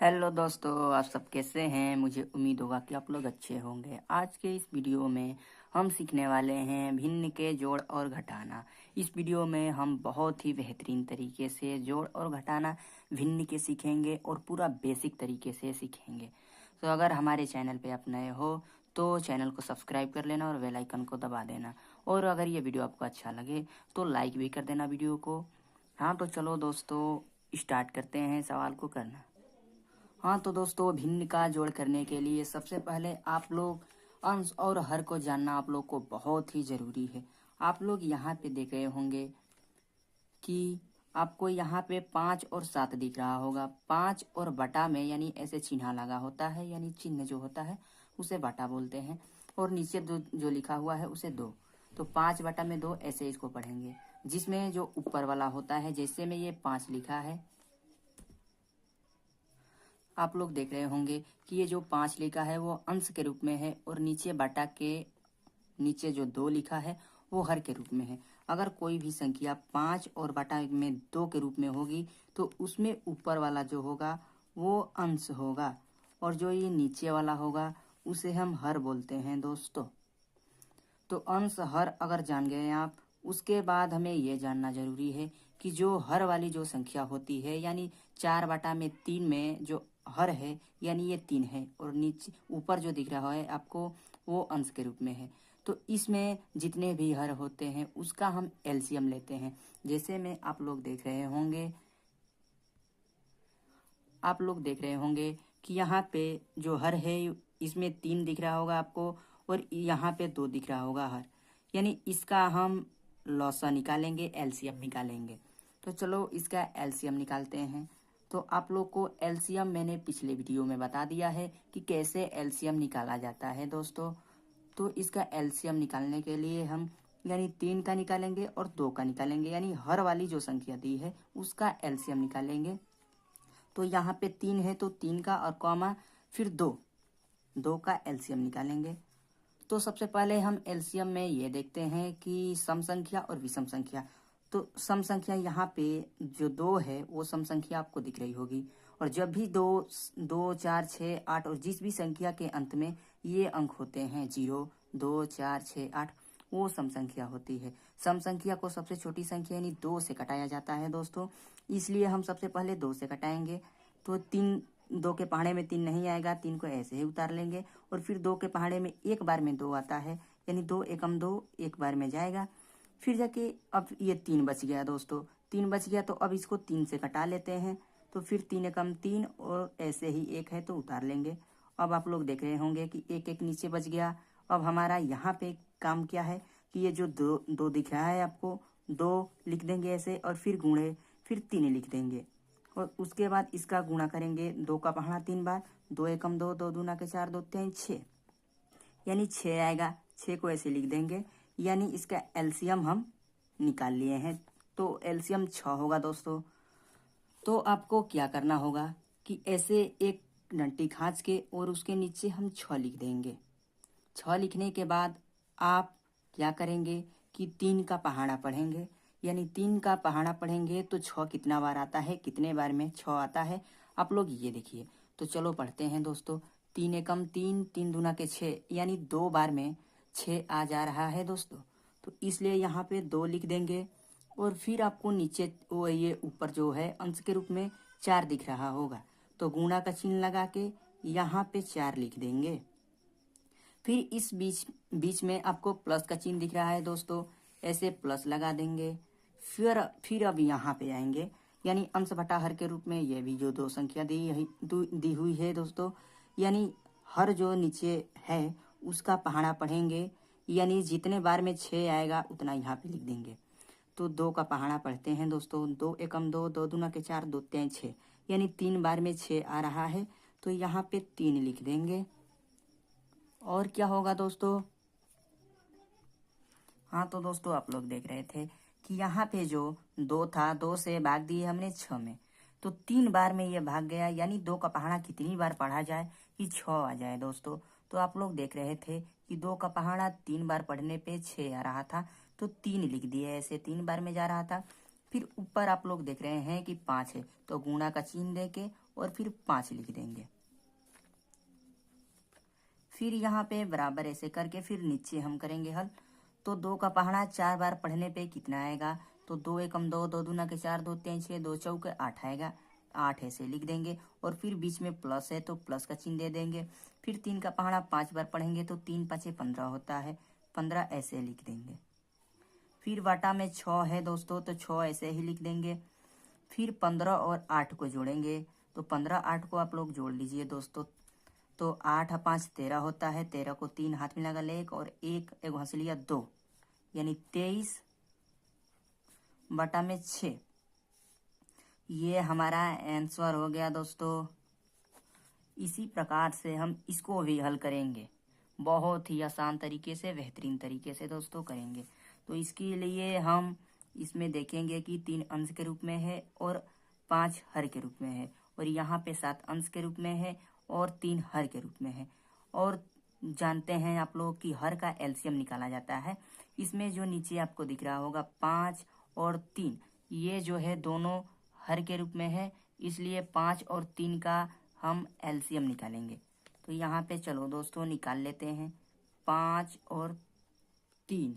Hello दोस्तों, आप सब कैसे हैं। मुझे उम्मीद होगा कि आप लोग अच्छे होंगे। आज के इस वीडियो में हम सीखने वाले हैं भिन्न के जोड़ और घटाना। इस वीडियो में हम बहुत ही बेहतरीन तरीके से जोड़ और घटाना भिन्न के सीखेंगे और पूरा बेसिक तरीके से सीखेंगे। तो अगर हमारे चैनल पे आप नए हो तो चैनल को सब्सक्राइब कर लेना और बेल आइकन को दबा देना। और अगर ये वीडियो आपको अच्छा लगे तो लाइक भी कर देना वीडियो को। हाँ, तो चलो दोस्तों स्टार्ट करते हैं सवाल को करना। हाँ तो दोस्तों, भिन्न का जोड़ करने के लिए सबसे पहले आप लोग अंश और हर को जानना आप लोग को बहुत ही जरूरी है। आप लोग यहाँ पे देख रहे होंगे कि आपको यहाँ पे 5 और 7 दिख रहा होगा। 5 और बटा में यानी ऐसे चिन्ह लगा होता है, यानी चिन्ह जो होता है उसे बटा बोलते हैं। और नीचे जो लिखा हुआ है उसे 2। तो 5/2 ऐसे इसको पढ़ेंगे। जिसमें जो ऊपर वाला होता है, जैसे में ये 5 लिखा है, आप लोग देख रहे होंगे कि ये जो 5 लिखा है वो अंश के रूप में है और नीचे बटा के नीचे जो 2 लिखा है वो हर के रूप में है। अगर कोई भी संख्या 5 और बटा में 2 के रूप में होगी तो उसमें ऊपर वाला जो होगा वो अंश होगा और जो ये नीचे वाला होगा उसे हम हर बोलते हैं दोस्तों। तो अंश हर अगर जान गए आप, उसके बाद हमें यह जानना जरूरी है कि जो हर वाली जो संख्या होती है, यानी 4/3 में जो हर है यानी ये 3 है और नीचे ऊपर जो दिख रहा है आपको वो अंश के रूप में है। तो इसमें जितने भी हर होते हैं उसका हम एलसीएम लेते हैं। जैसे में आप लोग देख रहे होंगे कि यहाँ पे जो हर है इसमें 3 दिख रहा होगा आपको और यहाँ पे 2 दिख रहा होगा हर, यानी इसका हम लॉसा निकालेंगे, एलसीएम निकालेंगे। तो चलो इसका एलसीएम निकालते हैं। तो आप लोग को एलसीएम मैंने पिछले वीडियो में बता दिया है कि कैसे एलसीएम निकाला जाता है दोस्तों। तो इसका एलसीएम निकालने के लिए हम यानी 3 का निकालेंगे और 2 का निकालेंगे, यानी हर वाली जो संख्या दी है उसका एलसीएम निकालेंगे। तो यहाँ पे 3 है तो 3 का और कॉमा फिर 2 का एलसीएम निकालेंगे। तो सबसे पहले हम एलसीएम में ये देखते हैं कि सम संख्या और विषम संख्या। तो सम संख्या यहाँ पे जो 2 है वो सम संख्या आपको दिख रही होगी। और जब भी 2, 2, 4, 6, 8 और जिस भी संख्या के अंत में ये अंक होते हैं 0, 2, 4, 6, 8, वो सम संख्या होती है। सम संख्या को सबसे छोटी संख्या यानी 2 से घटाया जाता है दोस्तों, इसलिए हम सबसे पहले 2 से घटाएंगे। तो 3, 2 के पहाड़े में 3 नहीं आएगा, 3 को ऐसे ही उतार लेंगे। और फिर 2 के पहाड़े में एक बार में 2 आता है, यानी 2 एकम 2 एक बार में जाएगा। फिर जाके अब ये 3 बच गया दोस्तों। 3 बच गया तो अब इसको 3 से घटा लेते हैं। तो फिर 3 एकम 3 और ऐसे ही एक है तो उतार लेंगे। अब आप लोग देख रहे होंगे कि एक एक नीचे बच गया। अब हमारा यहाँ पे काम क्या है कि ये जो 2 दिख रहा है आपको, 2 लिख देंगे ऐसे और फिर गुणे, फिर 3 लिख देंगे। और उसके बाद इसका गुणा करेंगे 2 का पहाड़ा 3 बार, 2 एकम 2, 2 दूना के 4, 2 3 6, यानी 6 आएगा। 6 को ऐसे लिख देंगे, यानी इसका एलसीएम हम निकाल लिए हैं। तो एलसीएम 6 होगा दोस्तों। तो आपको क्या करना होगा कि ऐसे एक डंटी खांच के और उसके नीचे हम 6 लिख देंगे। 6 लिखने के बाद आप क्या करेंगे कि 3 का पहाड़ा पढ़ेंगे, यानी 3 का पहाड़ा पढ़ेंगे तो 6 कितना बार आता है, कितने बार में 6 आता है आप लोग ये देखिए। तो चलो पढ़ते हैं दोस्तों। 3 एकम 3, 3 दूना के 6, यानी 2 बार में 6 आ जा रहा है दोस्तों। तो इसलिए यहाँ पे 2 लिख देंगे। और फिर आपको नीचे वो ये ऊपर जो है अंश के रूप में 4 दिख रहा होगा, तो गुणा का चिन्ह लगा के यहाँ पे 4 लिख देंगे। फिर इस बीच में आपको प्लस का चिन्ह दिख रहा है दोस्तों, ऐसे प्लस लगा देंगे। फिर अब यहाँ पे आएंगे, यानी अंश बटा हर के रूप में ये भी जो 2 संख्या दी हुई है दोस्तों, यानी हर जो नीचे है उसका पहाड़ा पढ़ेंगे, यानी जितने बार में 6 आएगा उतना यहाँ पे लिख देंगे। तो 2 का पहाड़ा पढ़ते हैं दोस्तों। 2 एकम 2, 2 दूना के 4, 2 3 6, यानी 3 बार में 6 आ रहा है तो यहाँ पे 3 लिख देंगे। और क्या होगा दोस्तों? हाँ तो दोस्तों, आप लोग देख रहे थे कि यहाँ पे जो 2 था, 2 से भाग दिए हमने 6 में, तो 3 बार में ये भाग गया, यानी 2 का पहाड़ा कितनी बार पढ़ा जाए कि 6 आ जाए दोस्तों। तो आप लोग देख रहे थे कि 2 का पहाड़ा 3 बार पढ़ने पे 6 आ रहा था, तो 3 लिख दिए, ऐसे 3 बार में जा रहा था। फिर ऊपर आप लोग देख रहे हैं कि 5 है, तो गुणा का चिन्ह दे के और फिर 5 लिख देंगे। फिर यहाँ पे बराबर ऐसे करके फिर नीचे हम करेंगे हल। तो 2 का पहाड़ा 4 बार पढ़ने पे कितना आएगा? तो 2 एकम 2, 2 दूना के 4, 2 3 6, 2 चौके 8 आएगा। 8 ऐसे लिख देंगे और फिर बीच में प्लस है तो प्लस का चिन्ह दे देंगे। फिर 3 का पहाड़ा 5 बार पढ़ेंगे तो 3 5 15 होता है, 15 ऐसे लिख देंगे। फिर वाटा में 6 है दोस्तों, तो 6 ऐसे ही लिख देंगे। फिर 15 और 8 को जोड़ेंगे, तो 15 8 को आप लोग जोड़ लीजिए दोस्तों। तो 8 5 13 होता है, 13 को 3 हाथ में लगा ले एक और एक हंस लिया 2, यानी 23 बटा में 6। ये हमारा आंसर हो गया दोस्तों। इसी प्रकार से हम इसको भी हल करेंगे, बहुत ही आसान तरीके से, बेहतरीन तरीके से दोस्तों करेंगे। तो इसके लिए हम इसमें देखेंगे कि 3 अंश के रूप में है और 5 हर के रूप में है, और यहाँ पे 7 अंश के रूप में है और 3 हर के रूप में है। और जानते हैं आप लोग कि हर का एलसीएम निकाला जाता है। इसमें जो नीचे आपको दिख रहा होगा 5 और 3, ये जो है दोनों हर के रूप में है, इसलिए 5 और 3 का हम एलसीएम निकालेंगे। तो यहाँ पे चलो दोस्तों निकाल लेते हैं। 5 और 3,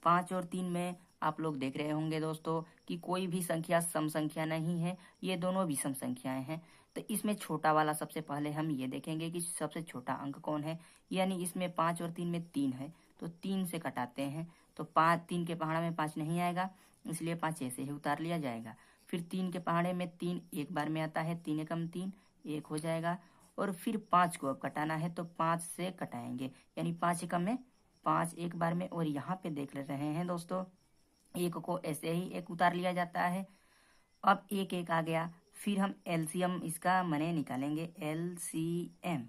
5 और 3 में आप लोग देख रहे होंगे दोस्तों कि कोई भी संख्या सम संख्या नहीं है, ये दोनों विषम संख्याएं हैं। तो इसमें छोटा वाला सबसे पहले हम ये देखेंगे कि सबसे छोटा अंक कौन है। यानी इसमें 5 और 3 में 3 है, तो 3 से कटाते हैं। तो 3 के पहाड़ा में 5 नहीं आएगा, इसलिए 5 ऐसे ही उतार लिया जाएगा। फिर 3 के पहाड़े में 3 एक बार में आता है, 3 एकम 3 1 हो जाएगा। और फिर 5 को अब कटाना है, तो 5 से कटाएंगे, यानी 5 एकम में 5 एक बार में। और यहाँ पे देख ले रहे हैं दोस्तों, एक को ऐसे ही एक उतार लिया जाता है। अब एक एक आ गया, फिर हम एलसीएम इसका मने निकालेंगे। एलसीएम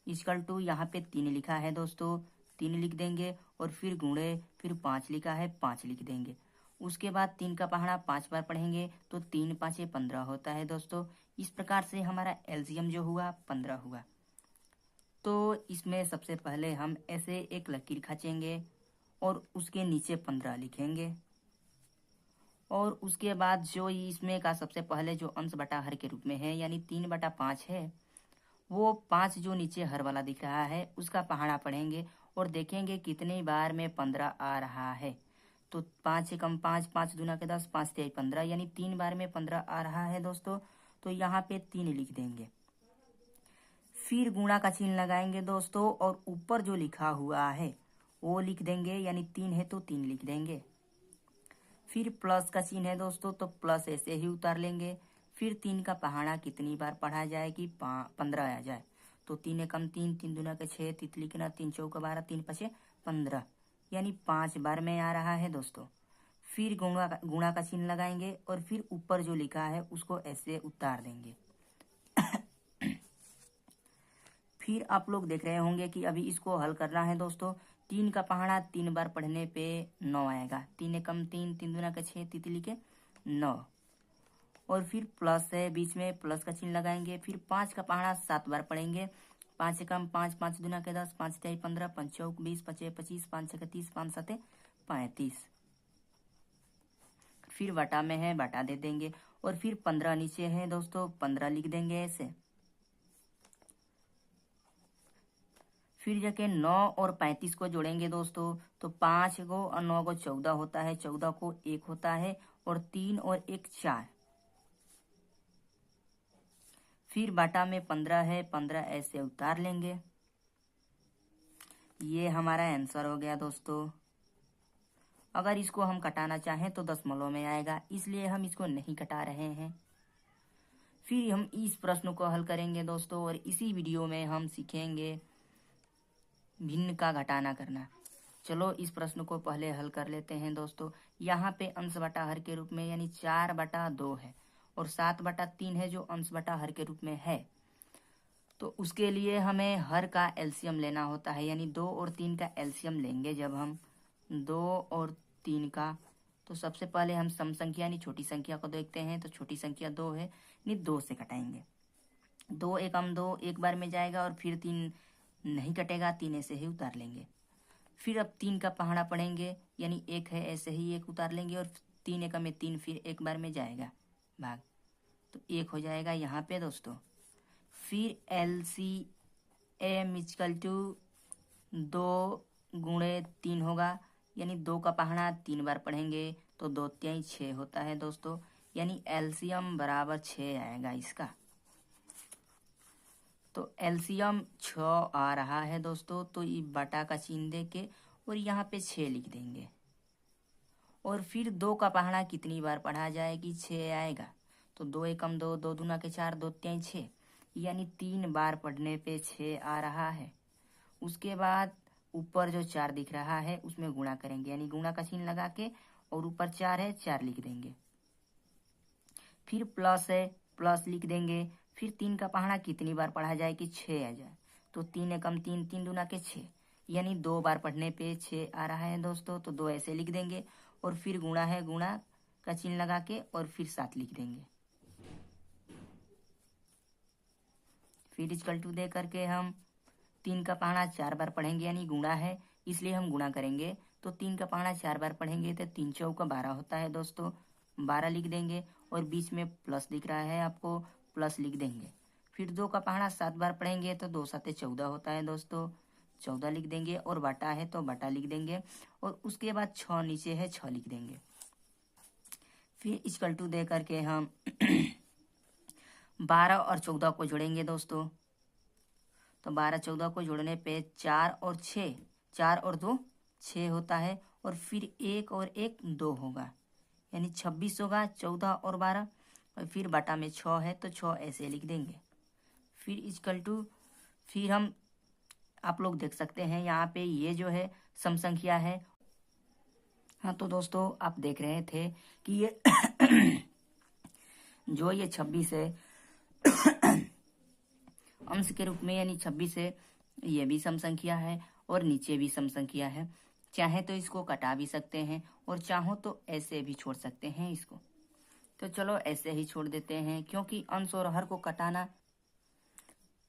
इक्वल टू, यहाँ पे 3 लिखा है दोस्तों, 3 लिख देंगे। और फिर गुणे, फिर 5 लिखा है, 5 लिख देंगे। उसके बाद 3 का पहाड़ा 5 बार पढ़ेंगे तो 3 5 15 होता है दोस्तों। इस प्रकार से हमारा एलसीएम जो हुआ 15 हुआ। तो इसमें सबसे पहले हम ऐसे एक लकीर खींचेंगे और उसके नीचे 15 लिखेंगे। और उसके बाद जो इसमें का सबसे पहले जो अंश बटा हर के रूप में है, यानी 3 बटा 5 है, वो 5 जो नीचे हर वाला दिख रहा है उसका पहाड़ा पढ़ेंगे और देखेंगे कितनी बार में 15 आ रहा है। तो 5 एकम 5, 5 दूना के 10, 5 तिहाई 15, यानी 3 बार में 15 आ रहा है दोस्तों। तो यहाँ पे 3 लिख देंगे। फिर गुणा का चिन्ह लगाएंगे दोस्तों, और ऊपर जो लिखा हुआ है वो लिख देंगे, यानी 3 है तो 3 लिख देंगे। फिर प्लस का चिन्ह है दोस्तों, तो प्लस ऐसे ही उतार लेंगे। फिर 3 का पहाड़ा कितनी बार पढ़ा जाए कि 15 आ जाए। तो 3 एकम 3, 3 दूना के 6, तितली के ना 3 चौका 12, 3 5 15, यानी 5 बार में आ रहा है दोस्तों। फिर गुणा का चिन्ह लगाएंगे और फिर ऊपर जो लिखा है उसको ऐसे उतार देंगे। फिर आप लोग देख रहे होंगे कि अभी इसको हल करना है दोस्तों। 3 का पहाड़ा 3 बार पढ़ने पे 9 आएगा। 3 एकम 3, 3 दूना के 6, तितली के 9। और फिर प्लस है, बीच में प्लस का चिन्ह लगाएंगे। फिर 5 का पहाड़ा 7 बार पढ़ेंगे। 5 एकम 5, 5 दूना के 10, 5 तिहाई 15, 5 चौक 20, 5 25, 5 छके 30, 5 7 35। फिर बटा में है, बटा दे देंगे। और फिर 15 नीचे है दोस्तों, 15 लिख देंगे ऐसे। फिर जाके 9 और 35 को जोड़ेंगे दोस्तों, तो 5 को और 9 को 14 होता है, 14 को 1 होता है, और 3 और 1 4। फिर बाटा में 15 है, 15 ऐसे उतार लेंगे। ये हमारा आंसर हो गया दोस्तों। अगर इसको हम कटाना चाहें तो दशमलव में आएगा, इसलिए हम इसको नहीं कटा रहे हैं। फिर हम इस प्रश्न को हल करेंगे दोस्तों, और इसी वीडियो में हम सीखेंगे भिन्न का घटाना करना। चलो इस प्रश्न को पहले हल कर लेते हैं दोस्तों। यहाँ पे अंश बटा हर के रूप में, यानी 4 बटा 2 है, और 7 बटा 3 है जो अंश बटा हर के रूप में है। तो उसके लिए हमें हर का एलसीएम लेना होता है, यानी 2 और 3 का एलसीएम लेंगे। जब हम 2 और 3 का, तो सबसे पहले हम सम संख्या यानी छोटी संख्या को देखते हैं। तो छोटी संख्या 2 है, यानी 2 से कटाएंगे। 2 एकम 2 एक बार में जाएगा, और फिर 3 नहीं कटेगा, 3 ऐसे ही उतार लेंगे। फिर अब 3 का पहाड़ा पढ़ेंगे, यानी 1 है, ऐसे ही 1 उतार लेंगे। और 3 एकम में 3 फिर एक बार में जाएगा भाग। 1 हो जाएगा यहाँ पे दोस्तों। फिर LCM इक्वल टू 2 गुणे 3 होगा, यानी 2 का पहाड़ा 3 बार पढ़ेंगे तो 2 तिहाई 6 होता है दोस्तों, यानी एलसीएम बराबर 6 आएगा इसका। तो एलसीएम 6 आ रहा है दोस्तों, तो ये बटा का चिन्ह दे के और यहाँ पे 6 लिख देंगे। और फिर 2 का पहाड़ा कितनी बार पढ़ा जाएगी, 6 आएगा। तो 2 एकम 2, 2 दूना के 4, 2 तिहाई 6, यानी 3 बार पढ़ने पे 6 आ रहा है। उसके बाद ऊपर जो 4 दिख रहा है उसमें गुणा करेंगे, यानी गुणा का चिन्ह लगा के, और ऊपर 4 है 4 लिख देंगे। फिर प्लस है, प्लस लिख देंगे। फिर 3 का पहाड़ा कितनी बार पढ़ा जाए कि 6 आ जाए, तो 3 एकम 3, 3 दूना के 6, यानी 2 बार पढ़ने पे 6 आ रहा है दोस्तों, तो 2 ऐसे लिख देंगे। और फिर गुणा है, गुणा का चिन्ह लगा के और फिर 7 लिख देंगे। फिर इक्वल टू दे करके हम 3 का पहाड़ा 4 बार पढ़ेंगे, यानी गुणा है इसलिए हम गुणा करेंगे। तो 3 का पहाड़ा 4 बार पढ़ेंगे तो 3 चौका 12 होता है दोस्तों, 12 लिख देंगे। और बीच में प्लस दिख रहा है आपको, प्लस लिख देंगे। फिर 2 का पहाड़ा 7 बार पढ़ेंगे तो 2 7 14 होता है दोस्तों, 14 लिख देंगे। और बटा है तो बटा लिख देंगे। और उसके बाद 6 नीचे है 6 लिख देंगे। फिर इक्वल टू दे करके हम 12 और 14 को जोड़ेंगे दोस्तों। तो 12 14 को जोड़ने पे 4 और 6, 4 और 2 6 होता है। और फिर 1 और 1 2 होगा, यानी 26 होगा। 14 और 12 और फिर बटा में 6 है तो 6 ऐसे लिख देंगे। फिर इक्वल टू, फिर हम आप लोग देख सकते हैं यहाँ पे ये जो है सम संख्या है। हाँ तो दोस्तों आप देख रहे थे कि ये जो ये 26 है अंश के रूप में, यानी 26 है, ये भी सम संख्या है और नीचे भी सम संख्या है। चाहे तो इसको कटा भी सकते हैं और चाहो तो ऐसे भी छोड़ सकते हैं इसको। तो चलो ऐसे ही छोड़ देते हैं, क्योंकि अंश और हर को कटाना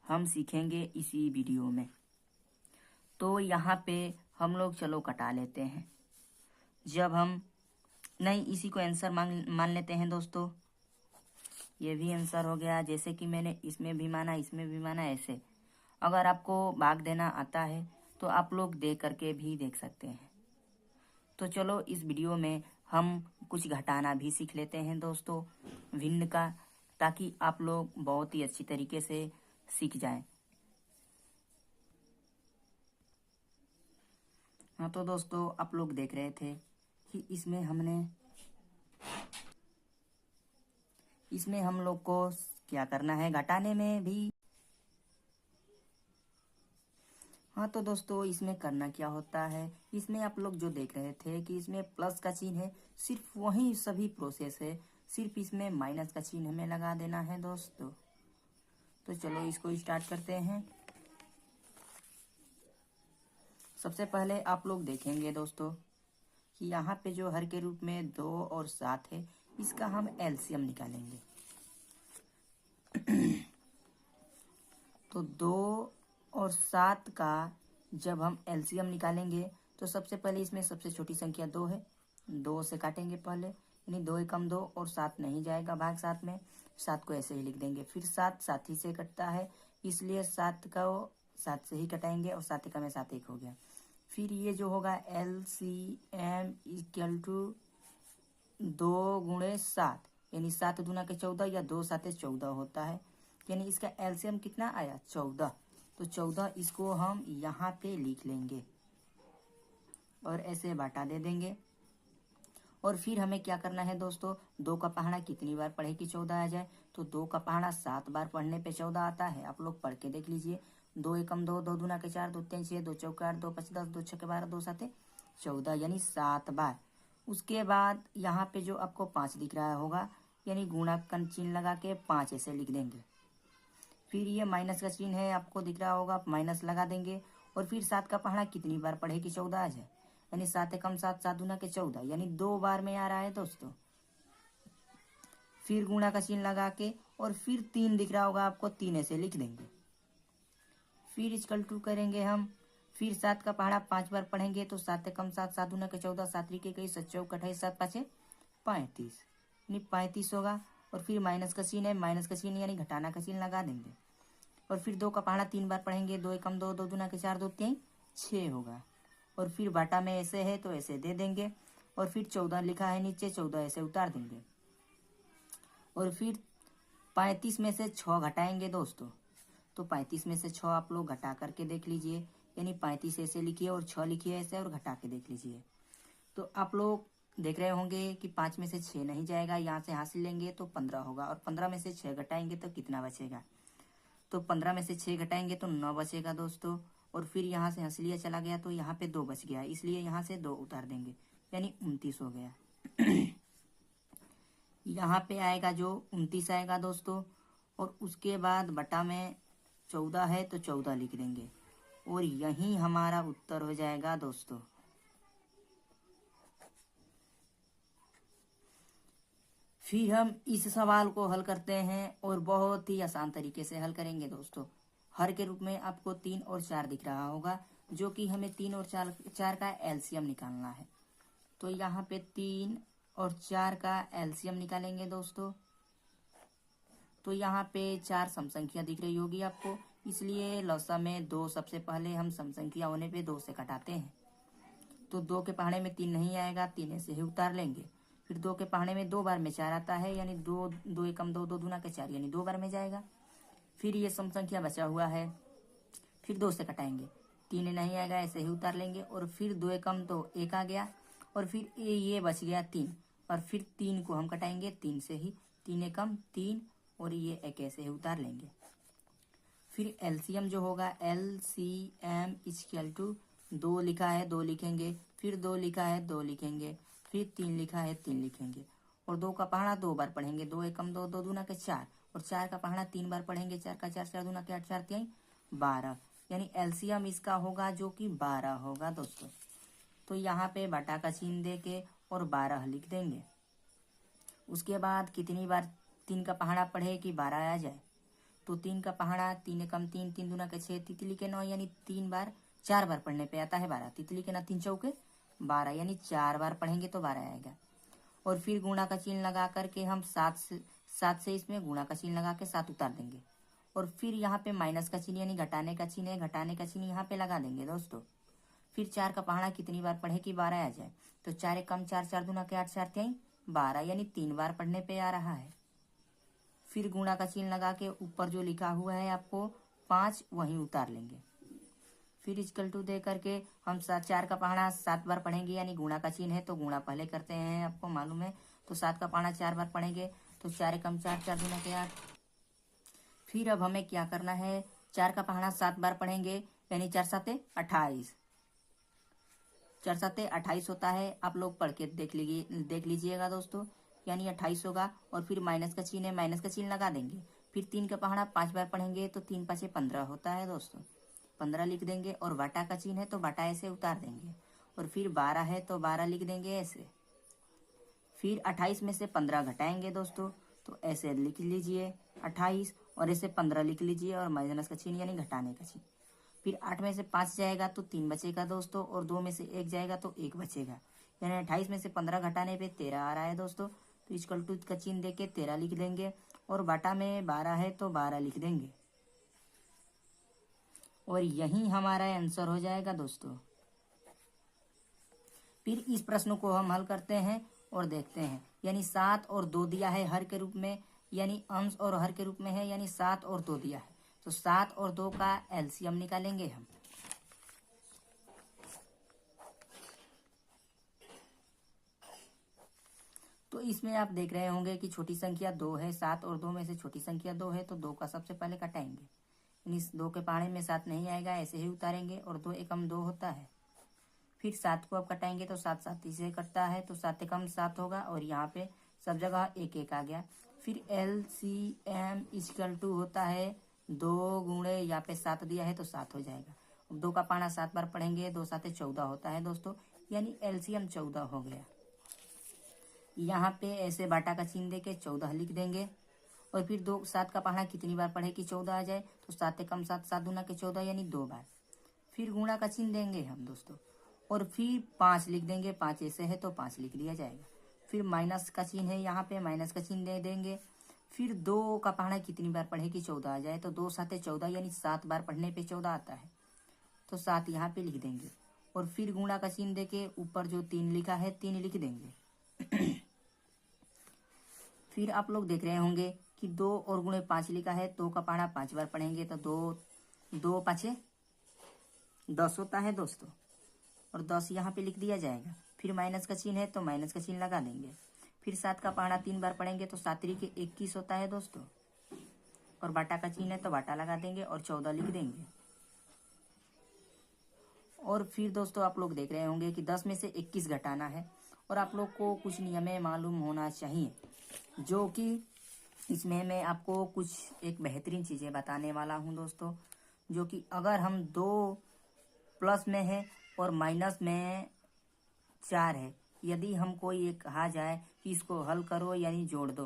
हम सीखेंगे इसी वीडियो में। तो यहाँ पे हम लोग चलो कटा लेते हैं। जब हम नहीं, इसी को आंसर मान लेते हैं दोस्तों। ये भी आंसर हो गया, जैसे कि मैंने इसमें भी माना इसमें भी माना। ऐसे अगर आपको भाग देना आता है तो आप लोग दे करके भी देख सकते हैं। तो चलो इस वीडियो में हम कुछ घटाना भी सीख लेते हैं दोस्तों, भिन्न का, ताकि आप लोग बहुत ही अच्छी तरीके से सीख जाएं। हाँ तो दोस्तों आप लोग देख रहे थे कि इसमें हम लोग को क्या करना है घटाने में भी। हाँ तो दोस्तों इसमें करना क्या होता है, इसमें आप लोग जो देख रहे थे कि इसमें प्लस का चिन्ह है, सिर्फ वही सभी प्रोसेस है, सिर्फ इसमें माइनस का चिन्ह हमें लगा देना है दोस्तों। तो चलो इसको स्टार्ट करते हैं। सबसे पहले आप लोग देखेंगे दोस्तों कि यहाँ पे जो हर के रूप में 2 और 7 है, इसका हम एलसीएम निकालेंगे। तो 2 और 7 का जब हम एलसीएम निकालेंगे तो सबसे पहले इसमें सबसे छोटी संख्या 2 है, 2 से काटेंगे पहले, यानी 2 एकम 2 और 7 नहीं जाएगा भाग 7 में, 7 को ऐसे ही लिख देंगे। फिर 7 7 ही से कटता है, इसलिए 7 को 7 से ही कटाएंगे और 7 एकम में 7 1 हो गया। फिर ये जो होगा LCM इक्वल टू 2 गुणे 7, यानी 7 दूना के 14 या 2 7 14 होता है, यानी इसका एलसीएम कितना आया 14। तो 14 इसको हम यहाँ पे लिख लेंगे और ऐसे बाटा दे देंगे। और फिर हमें क्या करना है दोस्तों, 2 का पहाड़ा कितनी बार पढ़े कि 14 आ जाए, तो 2 का पहाड़ा 7 बार पढ़ने पे 14 आता है। आप लोग पढ़ के देख लीजिए। 2 एकम 2, 2 दूना के 4, 2 3 6, 2 चौका 8, 2 5 10, 2 6 12, 2 7 14, यानी 7 बार। उसके बाद यहाँ पे जो आपको 5 दिख रहा होगा, यानी गुणा का चिन्ह लगा के 5 ऐसे लिख देंगे। फिर ये माइनस का चिन्ह है आपको दिख रहा होगा, माइनस लगा देंगे। और फिर 7 का पहाड़ा कितनी बार पढ़े कि 14 आ जाए, यानी 7 एकम 7, 7 दूना के 14, यानी 2 बार में आ रहा है दोस्तों। फिर गुणा का चिन्ह लगा के और फिर 3 दिख रहा होगा आपको, 3 ऐसे लिख देंगे। फिर इक्वल टू करेंगे हम, फिर 7 का पहाड़ा 5 बार पढ़ेंगे तो 7 एकम 7, 7 दूना के 14, 7 के 21, 7 चौक 28, 7 5 35, यानी 35 होगा। और फिर माइनस का चिन्ह है, माइनस का चिन्ह यानी घटाना का चिन्ह लगा देंगे। और फिर 2 का पहाड़ा 3 बार पढ़ेंगे, 2 एकम 2, 2 दूना के 4, 2 3 6 होगा। और फिर बाटा में ऐसे है तो ऐसे दे देंगे। और फिर 14 लिखा है नीचे, 14 ऐसे उतार देंगे। और फिर 35 में से 6 घटाएंगे दोस्तों। तो 35 में से 6 आप लोग घटा करके देख लीजिए, यानी 35 ऐसे लिखिए और 6 लिखिए ऐसे और घटा के देख लीजिए। तो आप लोग देख रहे होंगे कि 5 में से 6 नहीं जाएगा, यहाँ से हासिल लेंगे तो 15 होगा। और 15 में से 6 घटाएंगे तो कितना बचेगा? तो 15 में से 6 घटाएंगे तो 9 बचेगा दोस्तों। और फिर यहाँ से हंसलिया चला गया तो यहाँ पे 2 बच गया, इसलिए यहाँ से 2 उतार देंगे, यानी 29 हो गया। यहाँ पे आएगा जो 29 आएगा दोस्तों। और उसके बाद बटा में 14 है तो 14 लिख देंगे और यही हमारा उत्तर हो जाएगा दोस्तों। फिर हम इस सवाल को हल करते हैं और बहुत ही आसान तरीके से हल करेंगे दोस्तों। हर के रूप में आपको 3 और 4 दिख रहा होगा, जो कि हमें 3 और 4 का एलसीएम निकालना है। तो यहाँ पे 3 और 4 का एलसीएम निकालेंगे दोस्तों। तो यहाँ पे 4 सम संख्या दिख रही होगी आपको, इसलिए लौसा में 2 सबसे पहले हम सम संख्या होने पे 2 से घटाते हैं। तो 2 के पहाड़े में 3 नहीं आएगा, 3 ऐसे ही उतार लेंगे। फिर 2 के पहाड़े में 2 बार में 4 आता है, यानी 2 2 एकम 2, 2 दूना के 4, यानी 2 बार में जाएगा। फिर ये सम संख्या बचा हुआ है, फिर 2 से घटाएंगे, 3 नहीं आएगा, ऐसे ही उतार लेंगे। और फिर 2 एकम तो 1 आ गया, और फिर ये बच गया 3, और फिर 3 को हम घटाएंगे 3 से ही, 3 एकम 3, और ये एक ऐसे ही उतार लेंगे। फिर एलसीएम जो होगा, एलसीएम इक्वल टू 2 लिखा है 2 लिखेंगे, फिर 2 लिखा है 2 लिखेंगे, फिर 3 लिखा है 3 लिखेंगे। और 2 का पहाड़ा 2 बार पढ़ेंगे, 2 एकम 2, 2 दूना के 4, और 4 का पहाड़ा 3 बार पढ़ेंगे, 4 का 4, 4 दूना के 8, 4 3 12, यानी एलसीएम इसका होगा जो कि 12 होगा दोस्तों। तो यहाँ पे बटा का चिन्ह दे के और 12 लिख देंगे। उसके बाद कितनी बार 3 का पहाड़ा पढ़े कि 12 आ जाए? तो 3 का पहाड़ा 3 एकम 3, 3 दूना के 6, तितली के 9, यानी 3 बार 4 बार पढ़ने पे आता है 12। तितली के 9 3 चौके 12, यानी 4 बार पढ़ेंगे तो 12 आएगा। और फिर गुणा का चिन्ह लगा करके हम 7 से इसमें गुणा का चिन्ह लगा के 7 उतार देंगे। और फिर यहाँ पे माइनस का चिन्ह यानी घटाने का चिन्ह है, घटाने का चिन्ह यहाँ पे लगा देंगे दोस्तों। फिर 4 का पहाड़ा कितनी बार पढ़े कि 12 आ जाए? तो 4 एकम 4, 4 दूना के 8, 4 3 12, यानी 3 बार पढ़ने पे आ रहा है। फिर गुणा का चिन्ह लगा के ऊपर जो लिखा हुआ है आपको 5 वहीं उतार लेंगे। फिर इक्वल टू दे करके हम 4 का पहाड़ा 7 बार पढ़ेंगे, यानी गुणा का चिन्ह है तो गुणा पहले करते हैं, आपको मालूम है। तो 7 का पहाड़ा 4 बार पढ़ेंगे, तो 4 एकम 4, 4 दूना के 8। फिर अब हमें क्या करना है, 4 का पहाड़ा 7 बार पढ़ेंगे, यानी 4 7 28, 4 7 28 होता है। आप लोग पढ़ के देख लीजिएगा दोस्तों, यानी 28 होगा। और फिर माइनस का चिन्ह है, माइनस का चिन्ह लगा देंगे। फिर 3 का पहाड़ा 5 बार पढ़ेंगे, तो 3 5 15 होता है दोस्तों, 15 लिख देंगे। और बाटा का चिन्ह है तो बाटा ऐसे उतार देंगे। और फिर 12 है तो 12 लिख देंगे ऐसे। फिर 28 में से 15 घटाएंगे दोस्तों, तो ऐसे लिख लीजिए 28, और ऐसे 15 लिख लीजिए और माइनस का चिन्ह यानी घटाने का चिन्ह। फिर 8 में से 5 जाएगा तो 3 बचेगा दोस्तों, और 2 में से 1 जाएगा तो 1 बचेगा, यानी 28 में से 15 घटाने पे 13 आ रहा है दोस्तों। तो इक्वल टू का चिन्ह देके 13 लिख देंगे, और बाटा में 12 है तो 12 लिख देंगे, और यही हमारा आंसर हो जाएगा दोस्तों। फिर इस प्रश्न को हम हल करते हैं और देखते हैं, यानी 7 और 2 दिया है हर के रूप में, यानी अंश और हर के रूप में है, यानी 7 और 2 दिया है। तो 7 और 2 का एलसीएम निकालेंगे हम। तो इसमें आप देख रहे होंगे कि छोटी संख्या 2 है, 7 और 2 में से छोटी संख्या 2 है, तो 2 का सबसे पहले घटाएंगे, यानी 2 के पहाड़े में 7 नहीं आएगा, ऐसे ही उतारेंगे। और 2 एकम 2 होता है। फिर 7 को अब घटाएंगे तो 7 7 से कटता है, तो 7 एकम 7 होगा, और यहाँ पे सब जगह 1 1 आ गया। फिर एलसीएम इक्वल टू होता है 2 गुणे यहाँ पे 7 दिया है तो 7 हो जाएगा। अब 2 का पहाड़ा 7 बार पढ़ेंगे, 2 7 14 होता है दोस्तों, यानी एलसीएम 14 हो गया। यहाँ पे ऐसे बाटा का चिन्ह देके 14 लिख देंगे। और फिर 2 7 का पहाड़ा कितनी बार पढ़े कि 14 आ जाए? तो 7 एकम 7, 7 दूना के 14, यानी 2 बार। फिर गुणा का चिन्ह देंगे हम दोस्तों, और फिर 5 लिख देंगे, 5 ऐसे है तो 5 लिख दिया जाएगा। फिर माइनस का चिन्ह है, यहाँ पे माइनस का चिन्ह दे देंगे। फिर 2 का पहाड़ा कितनी बार पढ़े कि 14 आ जाए, तो 2 7 14 यानी 7 बार पढ़ने पे 14 आता है, तो 7 यहाँ पे लिख देंगे। और फिर गुणा का चिन्ह देके ऊपर जो 3 लिखा है 3 लिख देंगे। फिर आप लोग देख रहे होंगे कि 2 और गुणे 5 लिखा है, 2 का पहाड़ा 5 बार पढ़ेंगे तो 2 5 10 होता है दोस्तों, और 10 यहाँ पे लिख दिया जाएगा। फिर माइनस का चिन्ह है तो माइनस का चिन्ह लगा देंगे। फिर 7 का पहाड़ा 3 बार पढ़ेंगे तो 7 3 के 21 होता है दोस्तों, और बाटा का चिन्ह है तो बाटा लगा देंगे और 14 लिख देंगे। और फिर दोस्तों आप लोग देख रहे होंगे कि 10 में से 21 घटाना है, और आप लोग को कुछ नियमें मालूम होना चाहिए, जो कि इसमें मैं आपको कुछ एक बेहतरीन चीज़ें बताने वाला हूं दोस्तों। जो कि अगर हम 2 प्लस में है और माइनस में 4 है, यदि हम कोई एक कहा जाए कि इसको हल करो यानी जोड़ दो,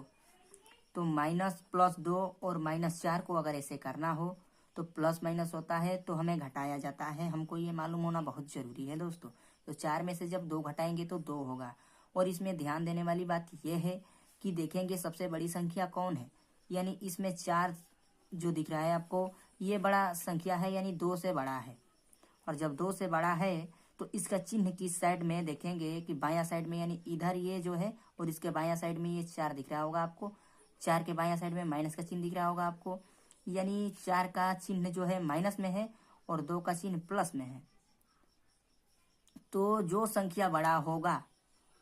तो -+2 और -4 को अगर ऐसे करना हो तो प्लस माइनस होता है तो हमें घटाया जाता है। हमको ये मालूम होना बहुत ज़रूरी है दोस्तों। तो 4 में से जब 2 घटाएंगे तो 2 होगा। और इसमें ध्यान देने वाली बात यह है कि देखेंगे सबसे बड़ी संख्या कौन है, यानी इसमें 4 जो दिख रहा है आपको, ये बड़ा संख्या है यानी 2 से बड़ा है। और जब 2 से बड़ा है तो इसका चिन्ह किस साइड में देखेंगे कि बायां साइड में, यानी इधर ये जो है, और इसके बायां साइड में ये 4 दिख रहा होगा आपको। 4 के बायां साइड में माइनस का चिन्ह दिख रहा होगा आपको, यानी 4 का चिन्ह जो है माइनस में है और 2 का चिन्ह प्लस में है। तो जो संख्या बड़ा होगा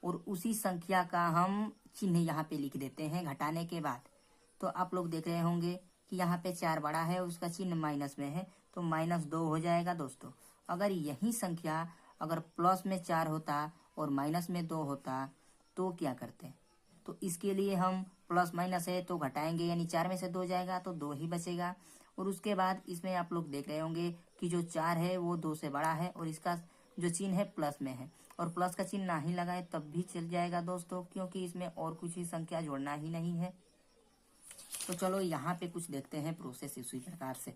और उसी संख्या का हम चिन्ह यहाँ पे लिख देते हैं घटाने के बाद। तो आप लोग देख रहे होंगे कि यहाँ पे 4 बड़ा है, उसका चिन्ह माइनस में है, तो -2 हो जाएगा दोस्तों। अगर यही संख्या अगर प्लस में 4 होता और माइनस में 2 होता तो क्या करते? तो इसके लिए हम प्लस माइनस है तो घटाएंगे, यानी 4 में से 2 जाएगा तो 2 ही बचेगा। और उसके बाद इसमें आप लोग देख रहे होंगे कि जो 4 है वो 2 से बड़ा है और इसका जो चिन्ह है प्लस में है, और प्लस का चिन्ह ना ही लगाए तब भी चल जाएगा दोस्तों, क्योंकि इसमें और कुछ ही संख्या जोड़ना ही नहीं है। तो चलो यहाँ पे कुछ देखते हैं प्रोसेस इसी प्रकार से।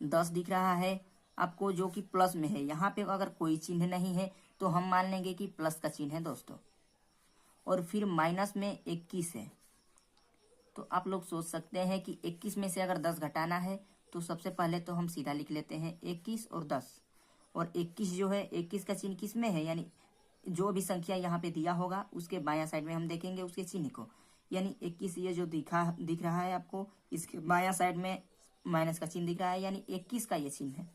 10 दिख रहा है आपको जो कि प्लस में है, यहाँ पे अगर कोई चिन्ह नहीं है तो हम मान लेंगे कि प्लस का चिन्ह है दोस्तों। और फिर माइनस में 21 है, तो आप लोग सोच सकते हैं कि 21 में से अगर 10 घटाना है तो सबसे पहले तो हम सीधा लिख लेते हैं 21 और 10। और 21 जो है, 21 का चिन्ह किस में है, यानी जो भी संख्या यहाँ पे दिया होगा उसके बायां साइड में हम देखेंगे उसके चिन्ह को, यानी 21 ये जो दिख रहा है आपको, इसके बायां साइड में माइनस का चिन्ह दिख रहा है, यानी 21 का ये चिन्ह है।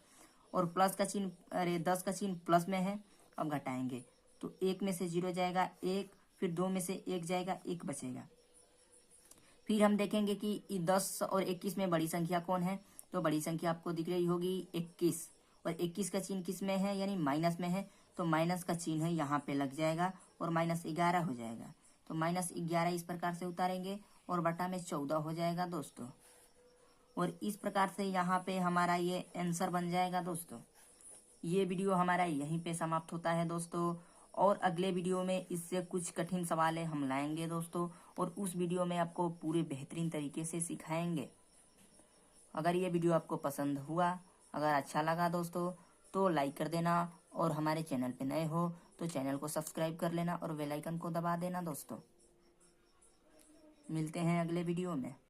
और प्लस का चिन्ह, 10 का चिन्ह प्लस में है। अब घटाएंगे तो 1 में से 0 जाएगा 1, फिर 2 में से 1 जाएगा 1 बचेगा। फिर हम देखेंगे कि 10 और 21 में बड़ी संख्या कौन है, तो बड़ी संख्या आपको दिख रही होगी 21, और 21 का चिन्ह किस में है, यानी माइनस में है, तो माइनस का चिन्ह यहाँ पे लग जाएगा और -11 हो जाएगा। तो -11 इस प्रकार से उतारेंगे और बटा में 14 हो जाएगा दोस्तों। और इस प्रकार से यहाँ पे हमारा ये आंसर बन जाएगा दोस्तों। ये वीडियो हमारा यहीं पे समाप्त होता है दोस्तों, और अगले वीडियो में इससे कुछ कठिन सवालें हम लाएंगे दोस्तों, और उस वीडियो में आपको पूरे बेहतरीन तरीके से सिखाएंगे। अगर ये वीडियो आपको पसंद हुआ, अगर अच्छा लगा दोस्तों, तो लाइक कर देना, और हमारे चैनल पे नए हो तो चैनल को सब्सक्राइब कर लेना और बेल आइकन को दबा देना दोस्तों। मिलते हैं अगले वीडियो में।